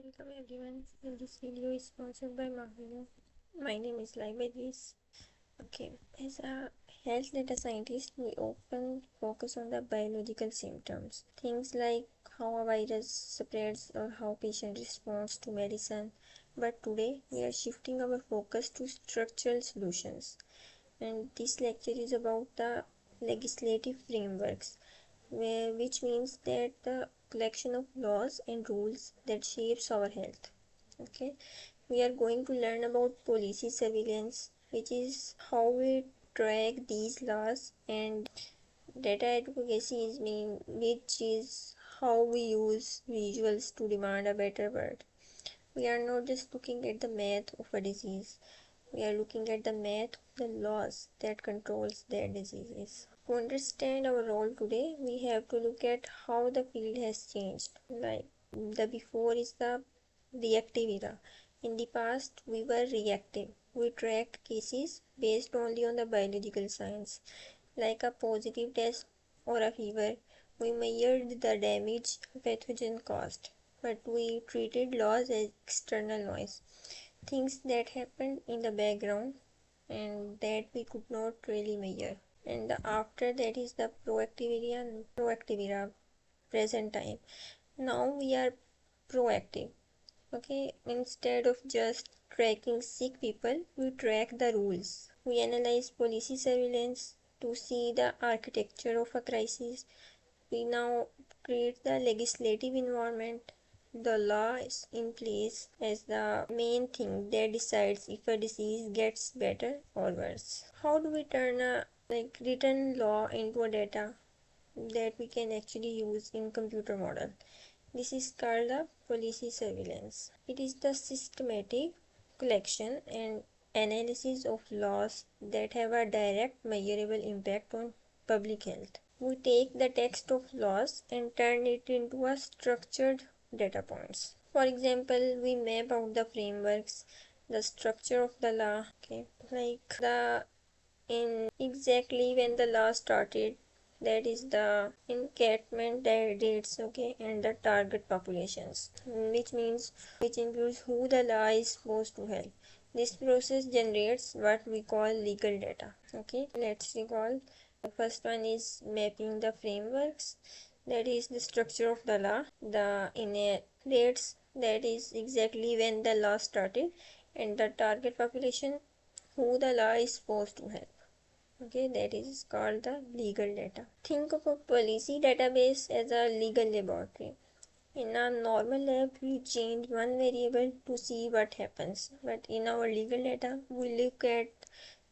Welcome everyone. This video is sponsored by Mahalo. My name is Libraries. Okay, as a health data scientist, we often focus on the biological symptoms, things like how a virus spreads or how patient responds to medicine. But today, we are shifting our focus to structural solutions, and this lecture is about the legislative frameworks which means that the collection of laws and rules that shapes our health. Okay, we are going to learn about policy surveillance, which is how we track these laws, and data advocacy is mean which is how we use visuals to demand a better world. We are not just looking at the math of a disease, we are looking at the math of the laws that controls that diseases. To understand our role today, we have to look at how the field has changed. Like the before is the reactive era. In the past, we were reactive. We tracked cases based only on the biological science, like a positive test or a fever. We measured the damage a pathogen caused, but we treated laws as external noise, things that happened in the background and that we could not really measure. And after that is the proactive era, present time. Now we are proactive. Okay, instead of just tracking sick people, we track the rules. We analyze policy surveillance to see the architecture of a crisis. We now create the legislative environment. The law is in place as the main thing that decides if a disease gets better or worse. How do we turn a written law into a data that we can actually use in computer model? This is called the policy surveillance. It is the systematic collection and analysis of laws that have a direct measurable impact on public health. We take the text of laws and turn it into a structured data points. For example, we map out the frameworks, the structure of the law, okay, like the in exactly when the law started, that is the encampment dates, okay, and the target populations, which includes who the law is supposed to help. This process generates what we call legal data. Okay, let's recall. The first one is mapping the frameworks, that is the structure of the law, the inner dates, that is exactly when the law started, and the target population, who the law is supposed to help. Okay, that is called the legal data. Think of a policy database as a legal laboratory. In a normal lab, we change one variable to see what happens, but in our legal data, we look at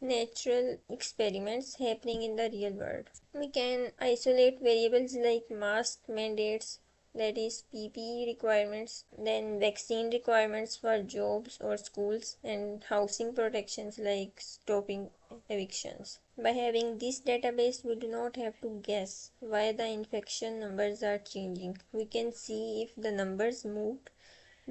natural experiments happening in the real world. We can isolate variables like mask mandates, that is PPE requirements, then vaccine requirements for jobs or schools, and housing protections like stopping evictions. By having this database, we do not have to guess why the infection numbers are changing. We can see if the numbers moved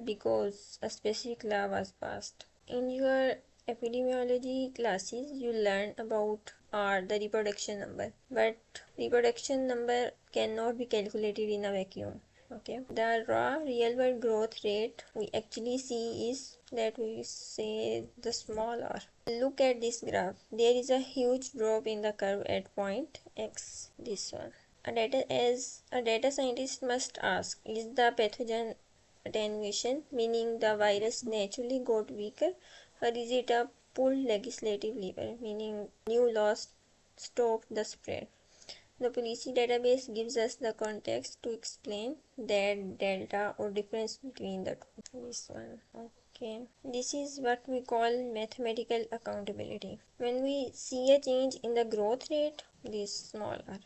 because a specific law was passed. In your epidemiology classes, you learn about the reproduction number, but reproduction number cannot be calculated in a vacuum. Okay, the raw real world growth rate we actually see is that we say the small r. Look at this graph. There is a huge drop in the curve at point x, this one. As a data scientist must ask, is the pathogen attenuation, meaning the virus naturally got weaker, or is it a pulled legislative lever, meaning new laws stop the spread? The policy database gives us the context to explain that delta or difference between the two. This one. Okay. This is what we call mathematical accountability. When we see a change in the growth rate, this small r,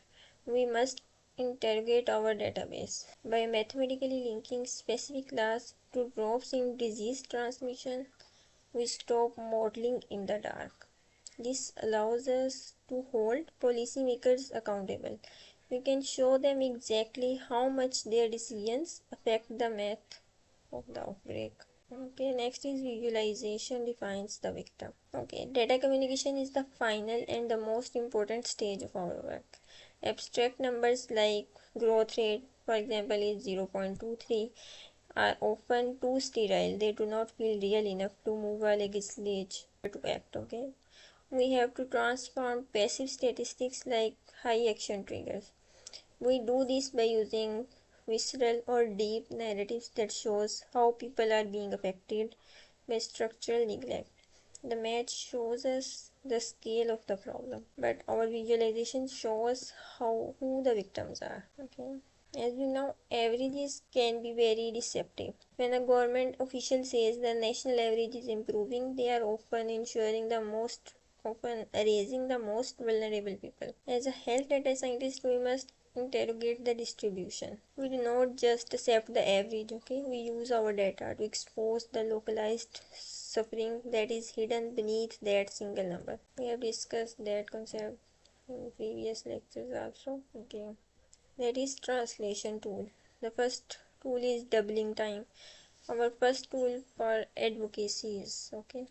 we must interrogate our database. By mathematically linking specific laws to drops in disease transmission, we stop modeling in the dark. This allows us to hold policymakers accountable. We can show them exactly how much their decisions affect the math of the outbreak. Okay, next is visualization defines the victim. Okay, data communication is the final and the most important stage of our work. Abstract numbers like growth rate, for example, is 0.23, are often too sterile. They do not feel real enough to move a legislature to act. Okay, we have to transform passive statistics like high action triggers. We do this by using visceral or deep narratives that shows how people are being affected by structural neglect. The match shows us the scale of the problem, but our visualization shows how who the victims are. Okay. As we know, averages can be very deceptive. When a government official says the national average is improving, they are often erasing the most vulnerable people. As a health data scientist, we must interrogate the distribution. We do not just accept the average, okay? We use our data to expose the localized suffering that is hidden beneath that single number. We have discussed that concept in previous lectures also. Okay. That is translation tool. The first tool is doubling time. Our first tool for advocacy is okay,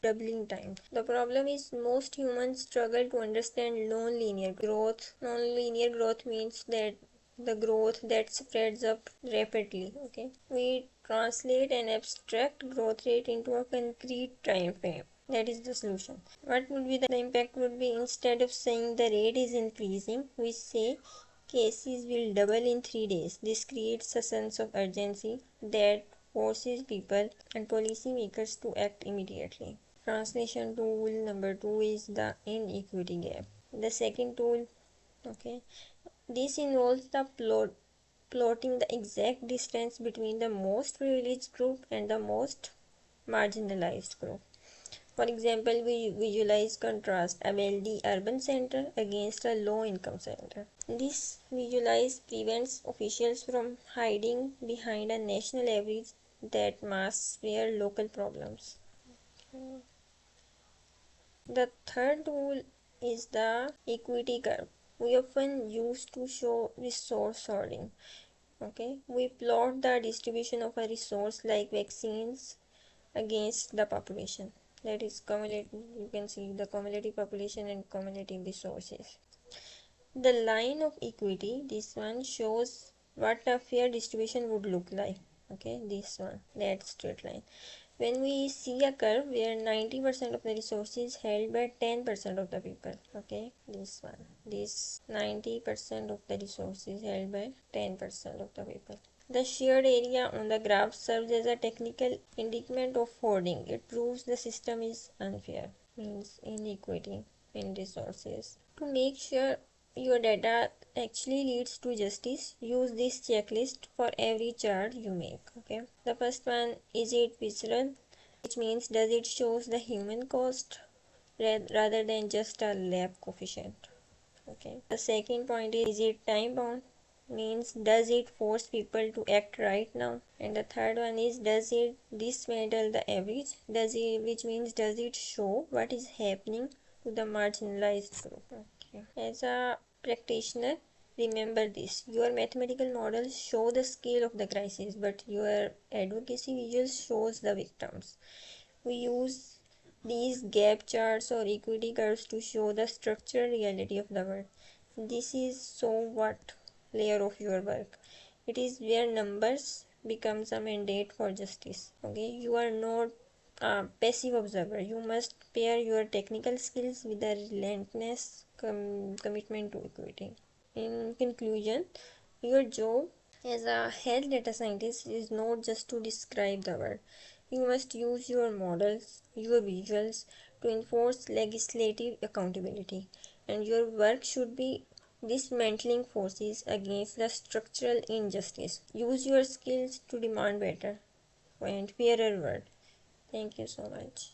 doubling time. The problem is most humans struggle to understand non-linear growth. Non-linear growth means that the growth that spreads up rapidly. Okay, we translate an abstract growth rate into a concrete time frame. That is the solution. What would be the impact? Would be instead of saying the rate is increasing, we say cases will double in 3 days. This creates a sense of urgency that forces people and policymakers to act immediately. Translation tool number 2 is the inequity gap. The second tool, okay, this involves the plotting the exact distance between the most privileged group and the most marginalized group. For example, we visualize contrast a wealthy urban center against a low income center. This visualize prevents officials from hiding behind a national average that masks their local problems. The third tool is the equity curve. We often use to show resource sorting. Okay, we plot the distribution of a resource like vaccines against the population. That is cumulative. You can see the cumulative population and cumulative resources. The line of equity, this one shows what a fair distribution would look like. Okay, this one, that straight line. When we see a curve where 90% of the resources held by 10% of the people. Okay, this one, this 90% of the resources held by 10% of the people. The shared area on the graph serves as a technical indictment of hoarding. It proves the system is unfair, means inequity in resources. To make sure your data actually leads to justice, use this checklist for every chart you make. Okay. The first one, is it visceral? Which means does it shows the human cost rather than just a lab coefficient. Okay. The second point is it time bound? Means does it force people to act right now? And the third one is does it dismantle the average? Which means does it show what is happening to the marginalized group? Okay. As a practitioner, remember this: your mathematical models show the scale of the crisis, but your advocacy visuals shows the victims. We use these gap charts or equity curves to show the structural reality of the world. This is so what layer of your work. It is where numbers becomes a mandate for justice. Okay, you are not a passive observer. You must pair your technical skills with a relentless commitment to equity. In conclusion, your job as a health data scientist is not just to describe the world. You must use your models, your visuals to enforce legislative accountability, and your work should be dismantling forces against the structural injustice. Use your skills to demand better and fairer world. Thank you so much.